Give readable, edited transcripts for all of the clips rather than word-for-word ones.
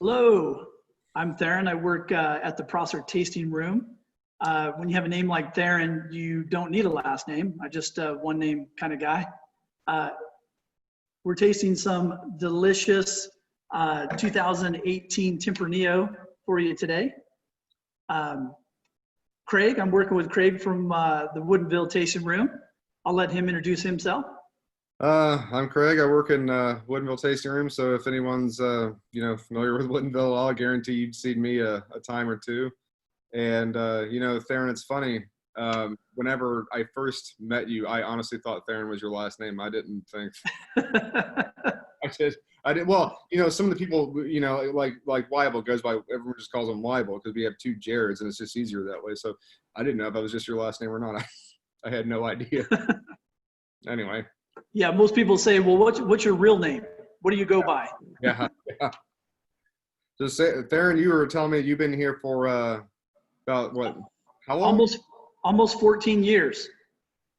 Hello, I'm Therron. I work at the Prosser Tasting Room. When you have a name like Therron, you don't need a last name. I just one name kind of guy. Uh, we're tasting some delicious 2018 Tempranillo for you today. Craig, I'm working with Craig from the Woodinville Tasting Room. I'll let him introduce himself. I'm Craig. I work in Woodinville Tasting Room. So if anyone's familiar with Woodinville, I'll guarantee you've seen me a time or two. And Therron, it's funny. Whenever I first met you, I honestly thought Therron was your last name. I didn't think. I did. I did. Well, some of the people, like Weibel goes by. Everyone just calls him Weibel because we have two Jareds, and it's just easier that way. So I didn't know if that was just your last name or not. I had no idea. Anyway. Yeah, most people say, well, what's your real name? What do you go by? Yeah. So, Therron, you were telling me you've been here for about what? How long? Almost 14 years.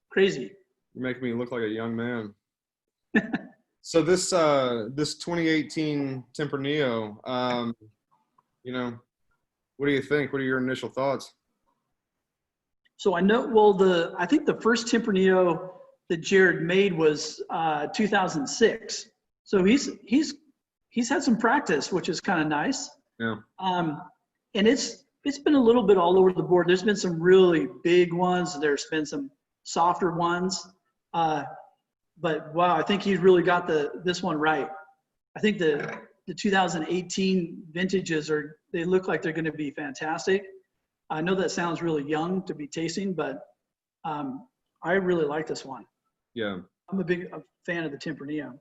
Crazy. You're making me look like a young man. So this 2018 Tempranillo, what do you think? What are your initial thoughts? So I know, well, I think the first Tempranillo that Jared made was 2006. So he's had some practice, which is kind of nice. Yeah. And it's been a little bit all over the board. There's been some really big ones. There's been some softer ones. But wow, I think he's really got this one right. I think the 2018 vintages they look like they're going to be fantastic. I know that sounds really young to be tasting, but I really like this one. Yeah. I'm a fan of the Tempranillo.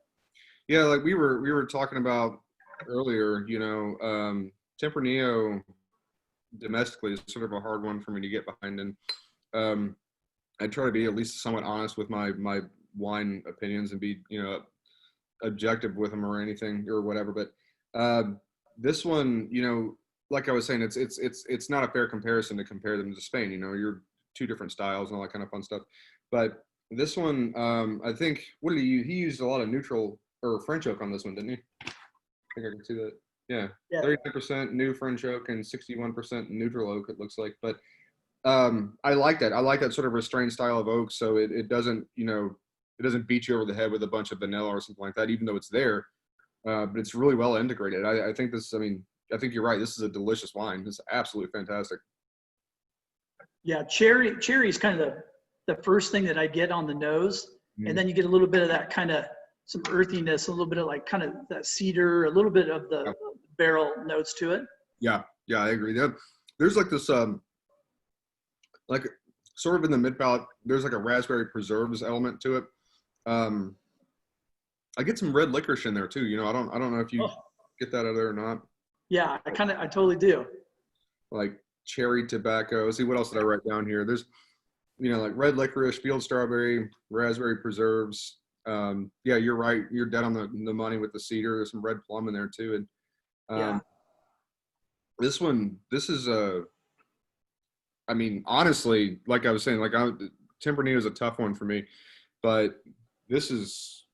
Yeah, like we were talking about earlier, Tempranillo domestically is sort of a hard one for me to get behind, and I try to be at least somewhat honest with my wine opinions and be objective with them or anything or whatever. But this one, like I was saying, it's not a fair comparison to compare them to Spain. You're two different styles and all that kind of fun stuff. But this one, I think, he used a lot of neutral or French oak on this one, didn't he? I think I can see that. Yeah. 39% new French oak and 61% neutral oak, it looks like. But I like that. I like that sort of restrained style of oak, so it doesn't, it doesn't beat you over the head with a bunch of vanilla or something like that, even though it's there. But it's really well integrated. I think I think you're right. This is a delicious wine. It's absolutely fantastic. Yeah, cherry's kind of the first thing that I get on the nose. And then you get a little bit of that kind of some earthiness, a little bit of like kind of that cedar, a little bit of the barrel notes to it. Yeah, I agree. There's like this, like sort of in the mid palate, there's like a raspberry preserves element to it. I get some red licorice in there too. I don't know if you get that out of there or not. Yeah, I totally do. Like cherry tobacco. See, what else did I write down here? There's, like red licorice, field strawberry, raspberry preserves. Yeah, you're right. You're dead on the money with the cedar. There's some red plum in there too. And this is I mean, honestly, like I was saying, Tempranillo is a tough one for me, but this is,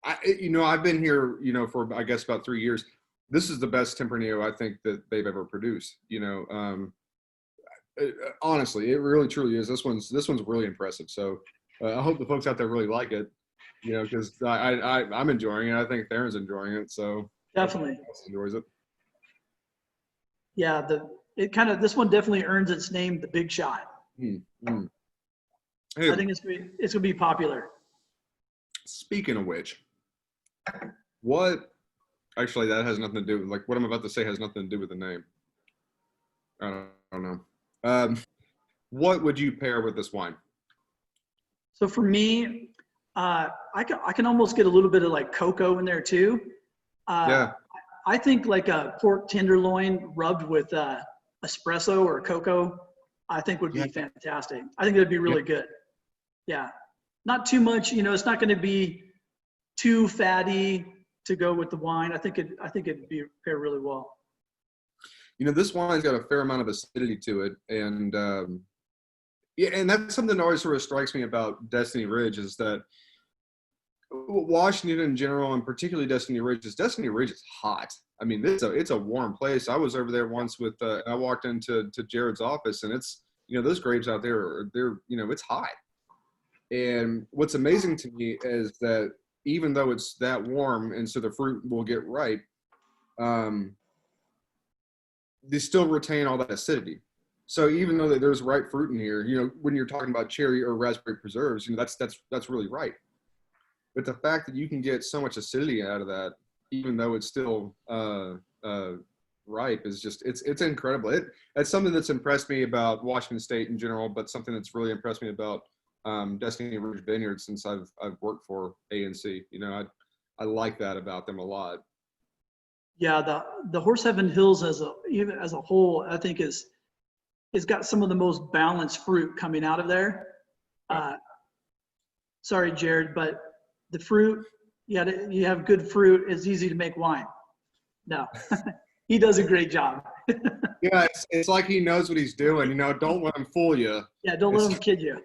I've been here, for I guess about 3 years. This is the best Tempranillo I think that they've ever produced. Honestly, it really truly is. This one's really impressive. So I hope the folks out there really like it, because I'm enjoying it. I think Therron's enjoying it. So definitely enjoys it. Yeah, this one definitely earns its name, the Big Shot. Hey, I think it's gonna be popular. Speaking of which, actually that has nothing to do with, what I'm about to say has nothing to do with the name. I don't know. What would you pair with this wine? So for me, I can almost get a little bit of like cocoa in there too. Yeah. I think like a pork tenderloin rubbed with espresso or cocoa, I think would be fantastic. I think that'd be really good. Yeah. Not too much, it's not going to be too fatty to go with the wine. I think it'd be pair really well. This wine's got a fair amount of acidity to it. And and that's something that always sort of strikes me about Destiny Ridge is that Washington in general, and particularly Destiny Ridge is hot. I mean, it's a warm place. I was over there once with, I walked into Jared's office, and it's, those grapes out there they're, it's hot. And what's amazing to me is that even though it's that warm, and so the fruit will get ripe, they still retain all that acidity. So even though there's ripe fruit in here, when you're talking about cherry or raspberry preserves, that's really ripe. But the fact that you can get so much acidity out of that, even though it's still ripe, is just it's incredible. That's something that's impressed me about Washington State in general, but something that's really impressed me about Destiny Ridge Vineyard since I've worked for ANC. I like that about them a lot. Yeah, the Horse Heaven Hills as a whole, I think is got some of the most balanced fruit coming out of there. Sorry, Jared, but the fruit, you have good fruit, it's easy to make wine. No, he does a great job. Yeah, it's like he knows what he's doing. Don't let him fool you. Yeah, don't let him kid you.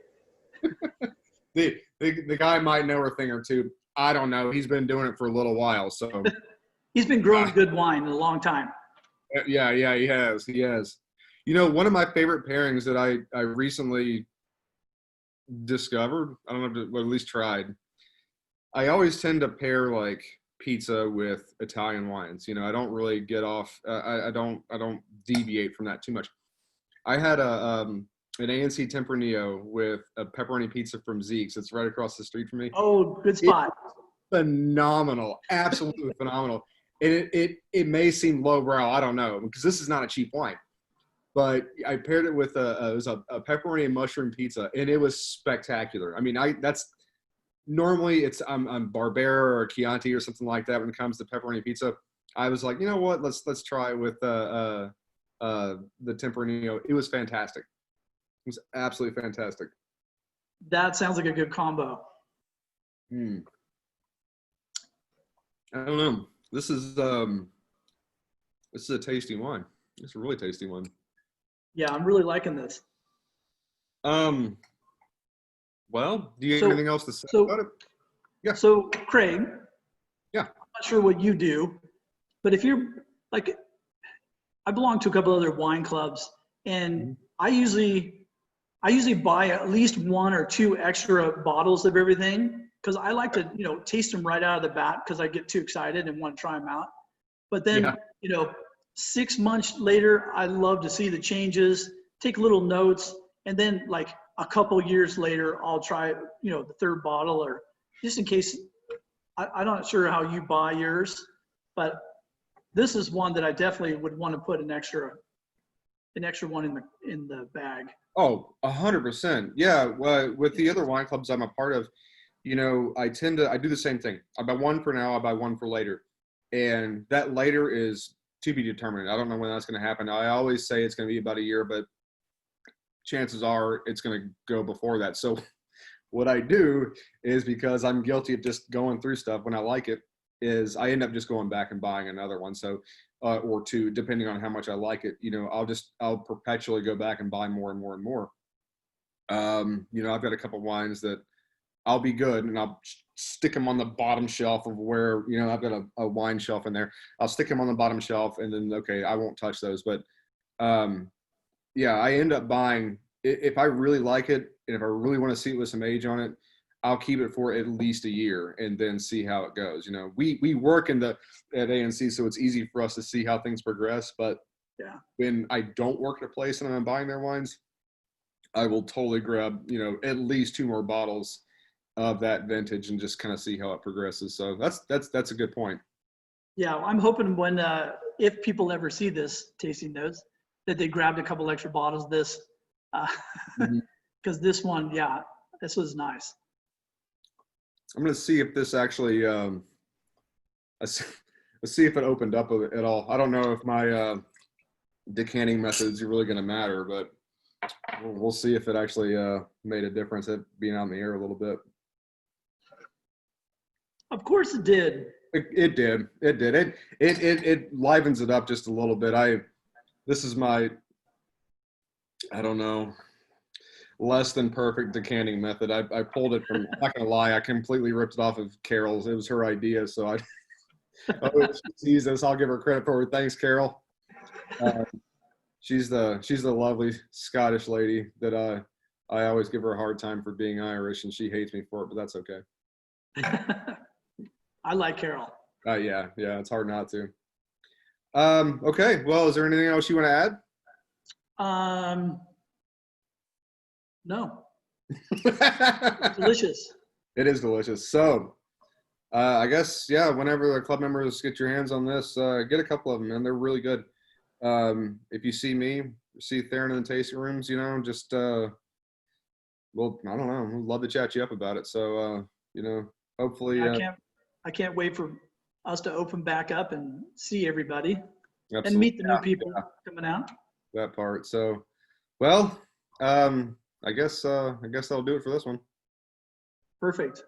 The guy might know a thing or two. I don't know. He's been doing it for a little while, so he's been growing good wine in a long time. Yeah, he has. He has. One of my favorite pairings that I recently discovered, I don't know, well, at least tried. I always tend to pair like pizza with Italian wines. I don't really get off. I don't deviate from that too much. I had an ANC Tempranillo with a pepperoni pizza from Zeke's. It's right across the street from me. Oh, good spot. Phenomenal, absolutely phenomenal. And it may seem lowbrow. I don't know, because this is not a cheap wine. But I paired it with it was a pepperoni and mushroom pizza, and it was spectacular. I mean, normally I'm Barbera or Chianti or something like that when it comes to pepperoni pizza. I was like, you know what? Let's try it with the Tempranillo. It was fantastic. It was absolutely fantastic. That sounds like a good combo. I don't know. This is a tasty wine. It's a really tasty one. Yeah, I'm really liking this. Well, do you have anything else to say about it? Yeah. So, Craig. Yeah. I'm not sure what you do, but if you're like, I belong to a couple other wine clubs, and I usually buy at least 1 or 2 extra bottles of everything, because I like to, taste them right out of the bat, because I get too excited and want to try them out. But then, 6 months later, I love to see the changes, take little notes, and then like a couple years later, I'll try, the 3rd bottle, or just in case. I'm not sure how you buy yours, but this is one that I definitely would want to put an extra one in the bag. Oh, 100%. Yeah. Well, with the other wine clubs I'm a part of, I do the same thing. I buy 1 for now, I buy 1 for later. And that later is to be determined. I don't know when that's going to happen. I always say it's going to be about a year, but chances are it's going to go before that. So what I do is, because I'm guilty of just going through stuff when I like it, is I end up just going back and buying another one. So, or 2, depending on how much I like it, I'll perpetually go back and buy more and more and more. I've got a couple wines that I'll be good, and I'll stick them on the bottom shelf of where, I've got a wine shelf in there. I'll stick them on the bottom shelf, and then, okay, I won't touch those. But I end up buying, if I really like it, and if I really want to see it with some age on it, I'll keep it for at least a year and then see how it goes. We work at ANC, so it's easy for us to see how things progress. But when I don't work at a place and I'm buying their wines, I will totally grab, at least 2 more bottles of that vintage and just kind of see how it progresses. So that's a good point. Yeah, I'm hoping when if people ever see this tasting notes, that they grabbed a couple extra bottles of this, because this one, this was nice. I'm going to see if this actually, let's see if it opened up at all. I don't know if my decanting methods are really going to matter, but we'll see if it actually made a difference at being out in the air a little bit. Of course it did. It did. It livens it up just a little bit. This is my, I don't know. less than perfect decanting method. I pulled it from, I'm not gonna lie, I completely ripped it off of Carol's. It was her idea, so oh, Jesus, I'll give her credit for it. Thanks, Carol. She's the lovely Scottish lady that I always give her a hard time for being Irish, and she hates me for it, but that's okay. I like Carol. Yeah, it's hard not to. Okay, well, is there anything else you want to add? No. Delicious. It is delicious. So, I guess, yeah, whenever the club members get your hands on this, get a couple of them, and they're really good. If you see me, see Therron in the tasting rooms, just, well, I don't know, we'd love to chat you up about it. So, hopefully. I can't wait for us to open back up and see everybody. Absolutely. And meet the new people coming out. That part. So, well, I guess that'll do it for this one. Perfect.